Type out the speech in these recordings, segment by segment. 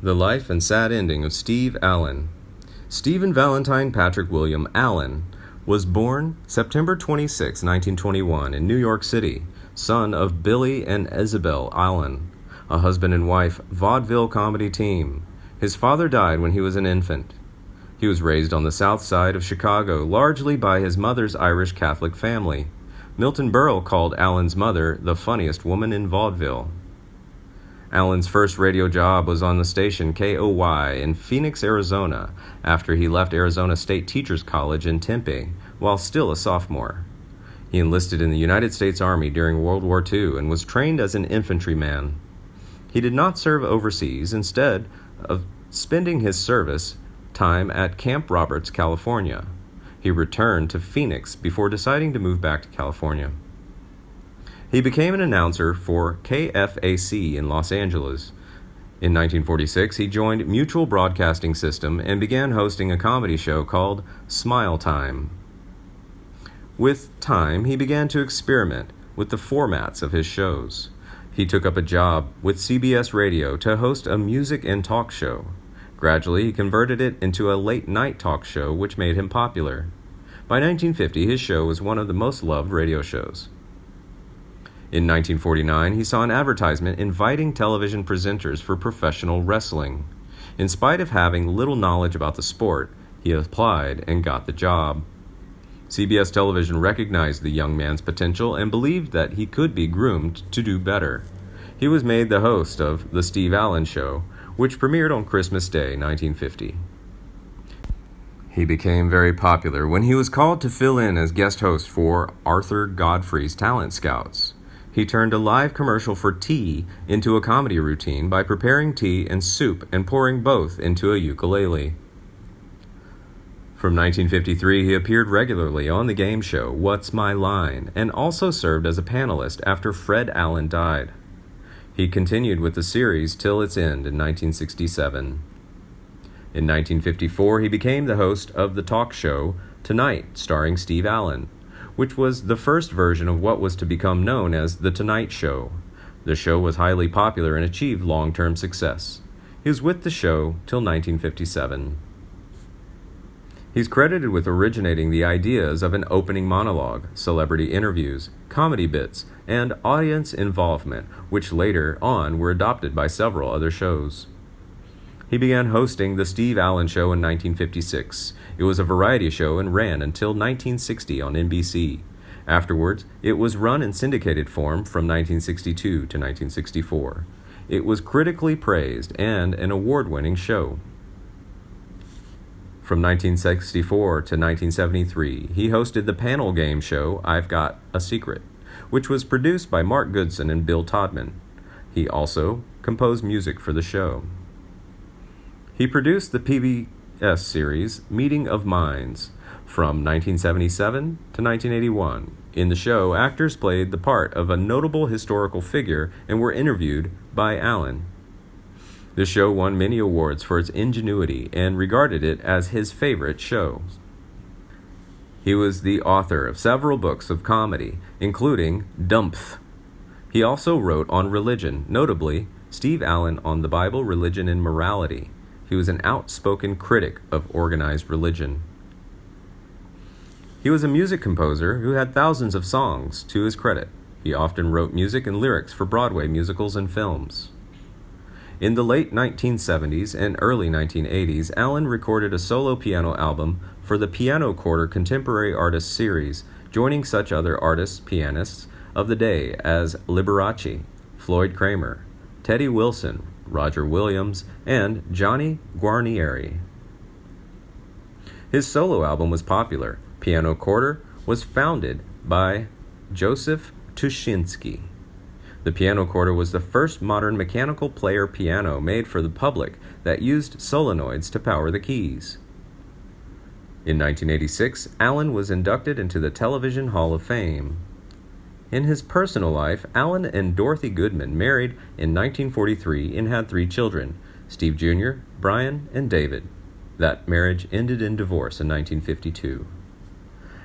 The Life and Sad Ending of Steve Allen. Stephen Valentine Patrick William Allen was born September 26, 1921, in New York City, son of Billy and Isabel Allen, a husband and wife vaudeville comedy team. His father died when he was an infant. He was raised on the south side of Chicago, largely by his mother's Irish Catholic family. Milton Berle called Allen's mother the funniest woman in vaudeville. Allen's first radio job was on the station KOY in Phoenix, Arizona, after he left Arizona State Teachers College in Tempe, while still a sophomore. He enlisted in the United States Army during World War II and was trained as an infantryman. He did not serve overseas, instead of spending his service time at Camp Roberts, California. He returned to Phoenix before deciding to move back to California. He became an announcer for KFAC in Los Angeles. In 1946, he joined Mutual Broadcasting System and began hosting a comedy show called Smile Time. With time, he began to experiment with the formats of his shows. He took up a job with CBS Radio to host a music and talk show. Gradually, he converted it into a late-night talk show, which made him popular. By 1950, his show was one of the most loved radio shows. In 1949, he saw an advertisement inviting television presenters for professional wrestling. In spite of having little knowledge about the sport, he applied and got the job. CBS Television recognized the young man's potential and believed that he could be groomed to do better. He was made the host of The Steve Allen Show, which premiered on Christmas Day, 1950. He became very popular when he was called to fill in as guest host for Arthur Godfrey's Talent Scouts. He turned a live commercial for tea into a comedy routine by preparing tea and soup and pouring both into a ukulele. From 1953, he appeared regularly on the game show What's My Line and also served as a panelist after Fred Allen died. He continued with the series till its end in 1967. In 1954, he became the host of the talk show Tonight, starring Steve Allen, which was the first version of what was to become known as The Tonight Show. The show was highly popular and achieved long-term success. He was with the show till 1957. He's credited with originating the ideas of an opening monologue, celebrity interviews, comedy bits, and audience involvement, which later on were adopted by several other shows. He began hosting The Steve Allen Show in 1956. It was a variety show and ran until 1960 on NBC. Afterwards, it was run in syndicated form from 1962 to 1964. It was critically praised and an award-winning show. From 1964 to 1973, he hosted the panel game show Ive Got a Secret, which was produced by Mark Goodson and Bill Todman. He also composed music for the show. He produced the PBS series Meeting of Minds from 1977 to 1981. In the show, actors played the part of a notable historical figure and were interviewed by Allen. The show won many awards for its ingenuity and regarded it as his favorite show. He was the author of several books of comedy, including Dumpf. He also wrote on religion, notably Steve Allen on the Bible, Religion, and Morality. He was an outspoken critic of organized religion. He was a music composer who had thousands of songs to his credit. He often wrote music and lyrics for Broadway musicals and films. In the late 1970s and early 1980s, Allen recorded a solo piano album for the Piano Quarter Contemporary Artists Series, joining such other artists, pianists of the day as Liberace, Floyd Kramer, Teddy Wilson, Roger Williams, and Johnny Guarnieri. His solo album was popular. Piano Quarter was founded by Joseph Tushinsky. The piano quarter was the first modern mechanical player piano made for the public that used solenoids to power the keys. In 1986, Allen was inducted into the Television Hall of Fame. In his personal life, Allen and Dorothy Goodman married in 1943 and had 3 children, Steve Jr., Brian, and David. That marriage ended in divorce in 1952.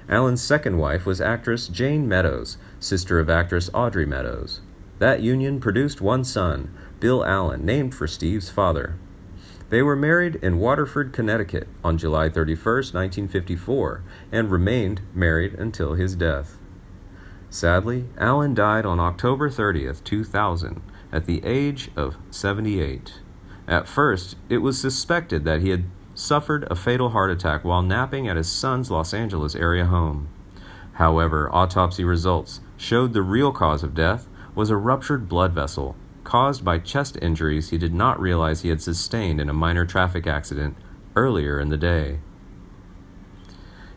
Allen's second wife was actress Jane Meadows, sister of actress Audrey Meadows. That union produced one son, Bill Allen, named for Steve's father. They were married in Waterford, Connecticut on July 31st, 1954, and remained married until his death. Sadly, Allen died on October 30th, 2000, at the age of 78. At first, it was suspected that he had suffered a fatal heart attack while napping at his son's Los Angeles area home. However, autopsy results showed the real cause of death was a ruptured blood vessel caused by chest injuries he did not realize he had sustained in a minor traffic accident earlier in the day.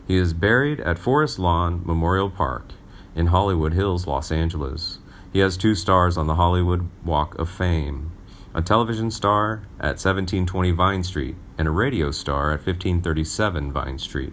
He is buried at Forest Lawn Memorial Park in Hollywood Hills, Los Angeles. He has 2 stars on the Hollywood Walk of Fame, a television star at 1720 Vine Street, and a radio star at 1537 Vine Street.